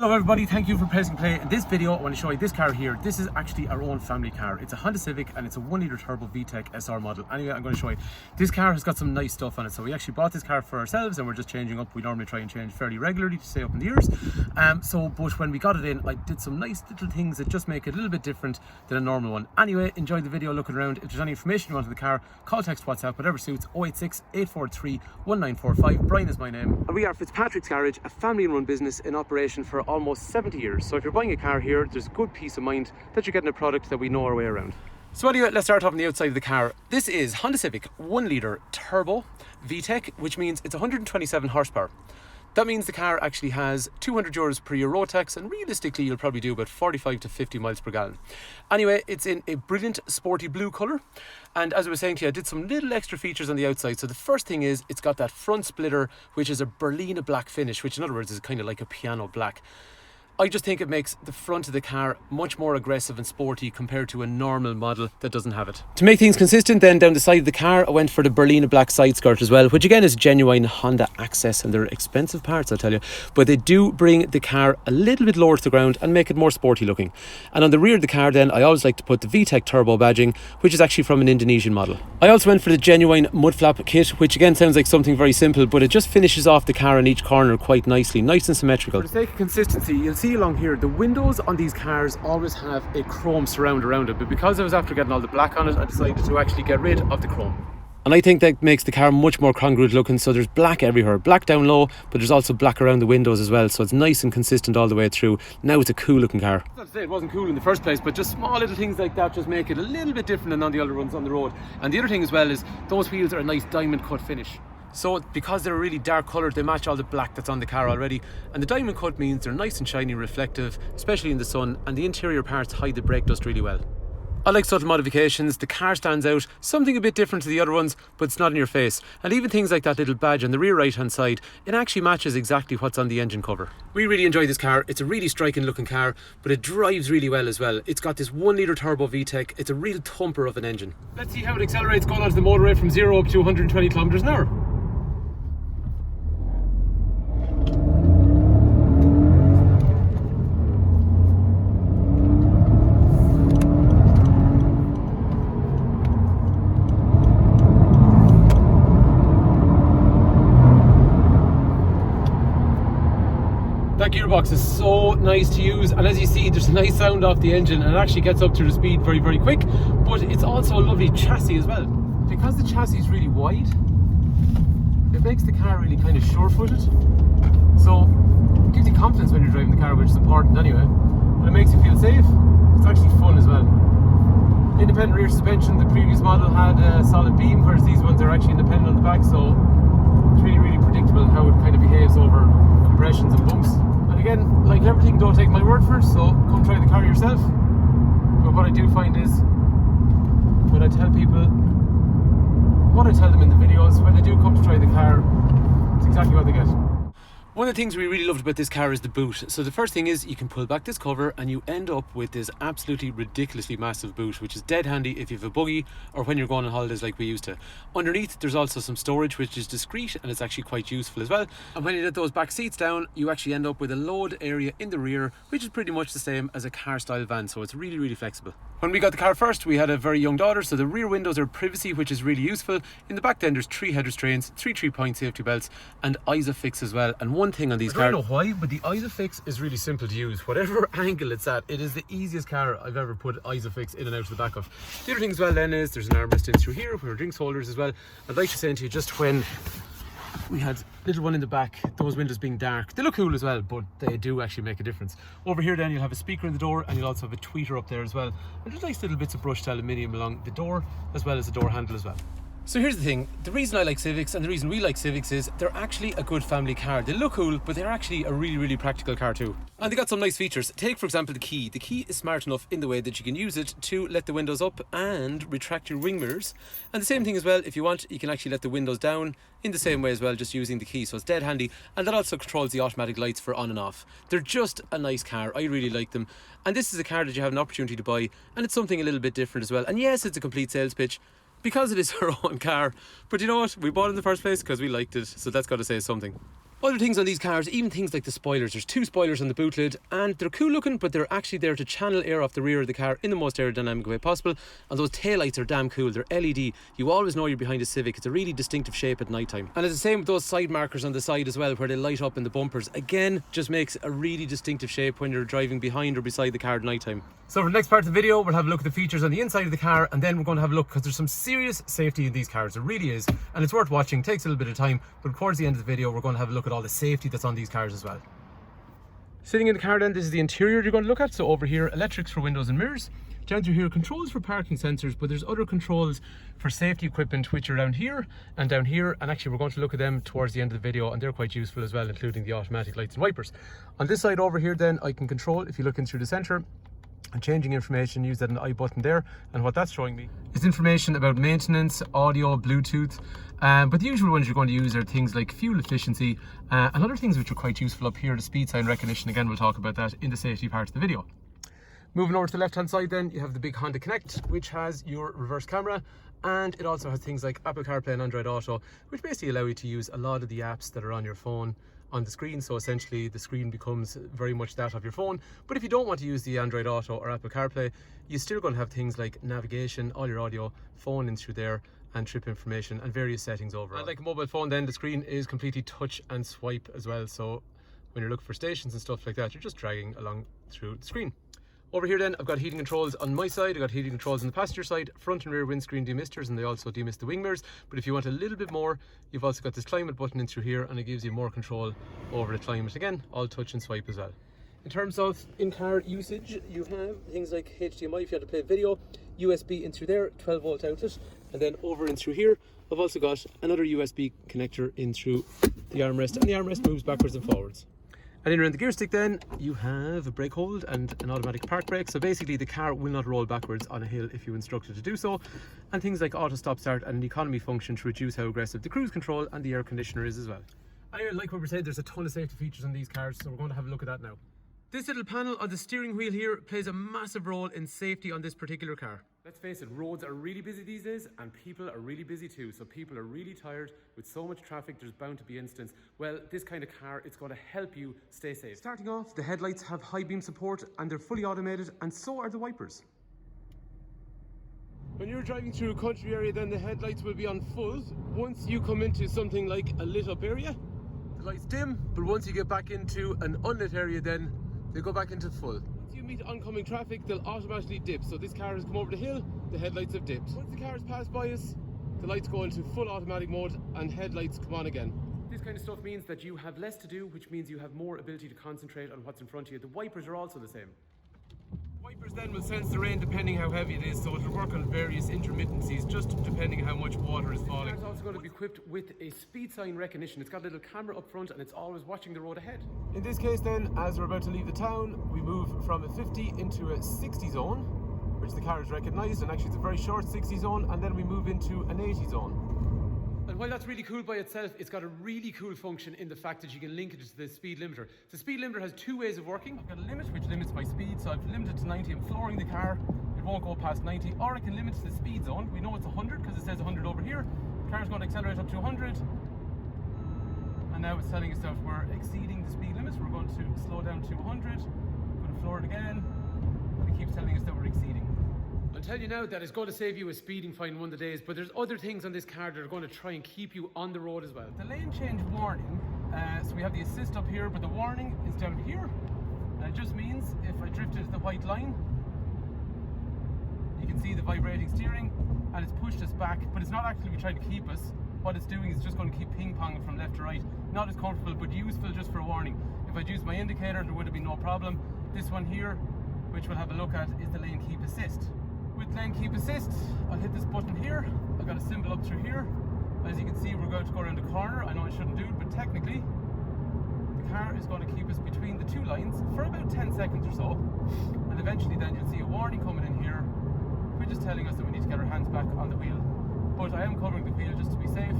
Hello everybody, thank you for pressing play. In this video I want to show you this car here. This is actually our own family car. It's a Honda Civic and it's a 1 litre turbo VTEC SR model. Anyway, I'm going to show you. This car has got some nice stuff on it. So we actually bought this car for ourselves and we're just changing up. We normally try and change fairly regularly to stay up in the years. But when we got it in, I did some nice little things that just make it a little bit different than a normal one. Anyway, enjoy the video looking around. If there's any information you want on the car, call, text, WhatsApp, whatever suits. 086 843 1945. Brian is my name. And we are Fitzpatrick's Garage, a family run business in operation for almost 70 years. So if you're buying a car here, there's good peace of mind that you're getting a product that we know our way around. So anyway, let's start off on the outside of the car. This is Honda Civic 1 litre turbo VTEC, which means it's 127 horsepower. That means the car actually has 200 euros per year road tax, and realistically you'll probably do about 45 to 50 miles per gallon. Anyway, it's in a brilliant sporty blue colour, and as I was saying to you, I did some little extra features on the outside. So the first thing is it's got that front splitter, which is a Berlina black finish, which in other words is kind of like a piano black. I just think it makes the front of the car much more aggressive and sporty compared to a normal model that doesn't have it. To make things consistent then, down the side of the car, I went for the Berlina black side skirt as well, which again is genuine Honda access, and they're expensive parts, I'll tell you, but they do bring the car a little bit lower to the ground and make it more sporty looking. And on the rear of the car then, I always like to put the VTEC turbo badging, which is actually from an Indonesian model. I also went for the genuine mud flap kit, which again sounds like something very simple, but it just finishes off the car in each corner quite nicely, nice and symmetrical. For the sake of consistency, you'll see along here, the windows on these cars always have a chrome surround around it, but because I was after getting all the black on it, I decided to actually get rid of the chrome. And I think that makes the car much more congruent looking. So there's black everywhere, black down low, but there's also black around the windows as well, so it's nice and consistent all the way through. Now it's a cool looking car. Not to say it wasn't cool in the first place, but just small little things like that just make it a little bit different than on the other ones on the road. And the other thing as well is those wheels are a nice diamond cut finish. So because they're really dark coloured, they match all the black that's on the car already, and the diamond cut means they're nice and shiny and reflective, especially in the sun, and the interior parts hide the brake dust really well. I like subtle modifications. The car stands out, something a bit different to the other ones, but it's not in your face. And even things like that little badge on the rear right hand side, it actually matches exactly what's on the engine cover. We really enjoy this car. It's a really striking looking car, but it drives really well as well. It's got this 1 litre turbo VTEC. It's a real thumper of an engine. Let's see how it accelerates going onto the motorway from 0 up to 120 kilometers an hour. That gearbox is so nice to use, and as you see, there's a nice sound off the engine, and it actually gets up to the speed very, very quick. But it's also a lovely chassis as well. Because the chassis is really wide, it makes the car really kind of sure-footed. So it gives you confidence when you're driving the car, which is important anyway. But it makes you feel safe. It's actually fun as well. Independent rear suspension. The previous model had a solid beam, whereas these ones are actually independent on the back. So it's really, really predictable how it kind of behaves over compressions and bumps. And again, like everything, don't take my word for it, so come try the car yourself. But what I do find is, when I tell people, what I tell them in the videos, when they do come to try the car, it's exactly what they get. One of the things we really loved about this car is the boot. So the first thing is you can pull back this cover and you end up with this absolutely ridiculously massive boot, which is dead handy if you have a buggy or when you're going on holidays like we used to. Underneath there's also some storage, which is discreet, and it's actually quite useful as well. And when you let those back seats down, you actually end up with a load area in the rear, which is pretty much the same as a car style van, so it's really, really flexible. When we got the car first, we had a very young daughter, so the rear windows are privacy, which is really useful. In the back then there's 3 head restraints, 3 3-point safety belts, and ISOFIX as well. And one thing on these cars, I don't know why, but the ISOFIX is really simple to use. Whatever angle it's at, it is the easiest car I've ever put ISOFIX in and out of the back of. The other thing as well then is there's an armrest in through here for drinks holders as well. I'd like to say to you, just when we had little one in the back, those windows being dark, they look cool as well, but they do actually make a difference. Over here then you'll have a speaker in the door, and you'll also have a tweeter up there as well, and just nice little bits of brushed aluminium along the door as well as the door handle as well. So here's the thing, the reason I like Civics and the reason we like Civics is they're actually a good family car. They look cool, but they're actually a really, really practical car too. And they got some nice features. Take for example the key. The key is smart enough in the way that you can use it to let the windows up and retract your wing mirrors. And the same thing as well, if you want, you can actually let the windows down in the same way as well, just using the key. So it's dead handy, and that also controls the automatic lights for on and off. They're just a nice car. I really like them. And this is a car that you have an opportunity to buy, and it's something a little bit different as well. And yes, it's a complete sales pitch, because it is our own car, but you know what, we bought it in the first place because we liked it, so that's got to say something. Other things on these cars, even things like the spoilers. There's 2 spoilers on the boot lid, and they're cool looking, but they're actually there to channel air off the rear of the car in the most aerodynamic way possible. And those taillights are damn cool. They're LED. You always know you're behind a Civic. It's a really distinctive shape at night time. And it's the same with those side markers on the side as well, where they light up in the bumpers. Again, just makes a really distinctive shape when you're driving behind or beside the car at night time. So for the next part of the video, we'll have a look at the features on the inside of the car, and then we're going to have a look, because there's some serious safety in these cars. There really is, and it's worth watching. It takes a little bit of time, but towards the end of the video, we're going to have a look at all the safety that's on these cars as well. Sitting in the car then, this is the interior you're going to look at. So over here, electrics for windows and mirrors. Down through here, controls for parking sensors, but there's other controls for safety equipment which are down here and down here, and actually we're going to look at them towards the end of the video, and they're quite useful as well, including the automatic lights and wipers. On this side over here then, I can control, if you look in through the centre, and changing information, use that I button there, and what that's showing me is information about maintenance, audio, Bluetooth, but the usual ones you're going to use are things like fuel efficiency, and other things which are quite useful up here, the speed sign recognition. Again, we'll talk about that in the safety part of the video. Moving over to the left hand side then, you have the big Honda Connect, which has your reverse camera, and it also has things like Apple CarPlay and Android Auto, which basically allow you to use a lot of the apps that are on your phone on the screen. So essentially the screen becomes very much that of your phone. But if you don't want to use the Android Auto or Apple CarPlay, you're still going to have things like navigation, all your audio, phone in through there, and trip information, and various settings overall. And like a mobile phone then, the screen is completely touch and swipe as well. So when you're looking for stations and stuff like that, you're just dragging along through the screen. Over here then, I've got heating controls on my side, I've got heating controls on the passenger side, front and rear windscreen demisters, and they also demist the wing mirrors. But if you want a little bit more, you've also got this climate button in through here, and it gives you more control over the climate. Again, all touch and swipe as well. In terms of in-car usage, you have things like HDMI if you have to play video, USB in through there, 12 volt outlet, and then over in through here, I've also got another USB connector in through the armrest, and the armrest moves backwards and forwards. And in around the gear stick then, you have a brake hold and an automatic park brake. So basically the car will not roll backwards on a hill if you instruct it to do so. And things like auto stop start and an economy function to reduce how aggressive the cruise control and the air conditioner is as well. Anyway, like what we said, there's a ton of safety features on these cars, so we're going to have a look at that now. This little panel on the steering wheel here plays a massive role in safety on this particular car. Let's face it, roads are really busy these days, and people are really busy too. So people are really tired with so much traffic, there's bound to be incidents. Well, this kind of car, it's going to help you stay safe. Starting off, the headlights have high beam support, and they're fully automated, and so are the wipers. When you're driving through a country area, then the headlights will be on full. Once you come into something like a lit up area, the lights dim, but once you get back into an unlit area, then they go back into full. Once you meet oncoming traffic, they'll automatically dip. So this car has come over the hill, the headlights have dipped. Once the car has passed by us, the lights go into full automatic mode and headlights come on again. This kind of stuff means that you have less to do, which means you have more ability to concentrate on what's in front of you. The wipers are also the same. Wipers then will sense the rain depending how heavy it is, so it'll work on various intermittencies just depending how much water is falling. It's also going to be equipped with a speed sign recognition. It's got a little camera up front and it's always watching the road ahead. In this case then, as we're about to leave the town, we move from a 50 into a 60 zone, which the car has recognised, and actually it's a very short 60 zone, and then we move into an 80 zone. And while that's really cool by itself, it's got a really cool function in the fact that you can link it to the speed limiter. The speed limiter has 2 ways of working. I've got a limit which limits my speed, so I've limited to 90. I'm flooring the car, it won't go past 90. Or I can limit to the speed zone. We know it's 100 because it says 100 over here. The car's going to accelerate up to 100. And now it's telling us that we're exceeding the speed limit. We're going to slow down to 100. I'm going to floor it again. And it keeps telling us that we're exceeding. I'll tell you now that it's going to save you a speeding fine one of the days, but there's other things on this car that are going to try and keep you on the road as well. The lane change warning, so we have the assist up here, but the warning is down here. And it just means if I drift into the white line, you can see the vibrating steering, and it's pushed us back, but it's not actually trying to keep us. What it's doing is just going to keep ping-ponging from left to right. Not as comfortable, but useful just for a warning. If I'd used my indicator, there would have been no problem. This one here, which we'll have a look at, is the lane keep assist. With lane keep assist, I'll hit this button here. I've got a symbol up through here. As you can see, we're going to go around the corner. I know I shouldn't do it, but technically, the car is going to keep us between the 2 lines for about 10 seconds or so. And eventually then you'll see a warning coming in here, which is telling us that we need to get our hands back on the wheel. But I am covering the wheel just to be safe.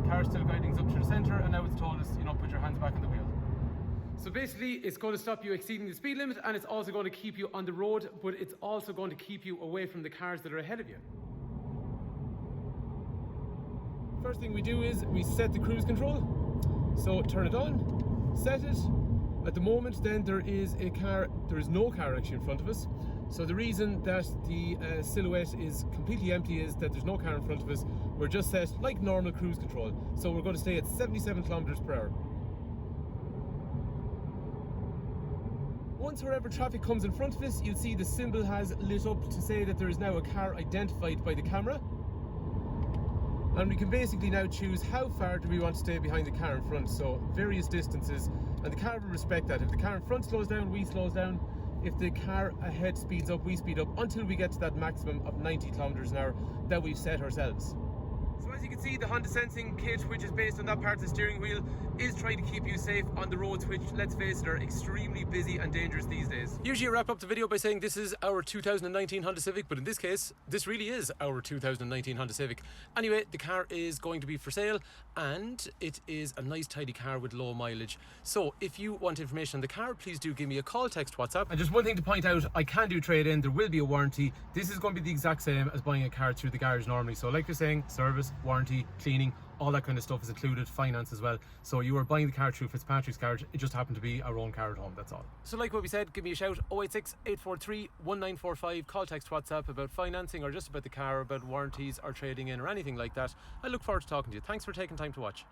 The car is still guiding us up to the centre, and now it's told us, you know, put your hands back on the wheel. So basically, it's going to stop you exceeding the speed limit, and it's also going to keep you on the road, but it's also going to keep you away from the cars that are ahead of you. First thing we do is we set the cruise control. So turn it on, set it. At the moment then there is no car actually in front of us. So the reason that the silhouette is completely empty is that there's no car in front of us. We're just set like normal cruise control. So we're going to stay at 77 kilometers per hour. Once wherever traffic comes in front of us, you'll see the symbol has lit up to say that there is now a car identified by the camera. And we can basically now choose how far do we want to stay behind the car in front, so various distances, and the car will respect that. If the car in front slows down, we slows down. If the car ahead speeds up, we speed up until we get to that maximum of 90 kilometers an hour that we've set ourselves. So as you can see, the Honda Sensing kit, which is based on that part of the steering wheel, is trying to keep you safe on the roads, which, let's face it, are extremely busy and dangerous these days. Usually I wrap up the video by saying this is our 2019 Honda Civic, but in this case, this really is our 2019 Honda Civic. Anyway, the car is going to be for sale, and it is a nice tidy car with low mileage. So if you want information on the car, please do give me a call, text, WhatsApp. And just one thing to point out, I can do trade-in, there will be a warranty. This is going to be the exact same as buying a car through the garage normally. So like you're saying, service, warranty, cleaning, all that kind of stuff is included, finance as well. So you are buying the car through Fitzpatrick's garage, it just happened to be our own car at home, that's all. So like what we said, give me a shout, 086 843 1945, call, text, WhatsApp about financing or just about the car, about warranties or trading in or anything like that. I look forward to talking to you. Thanks for taking time to watch.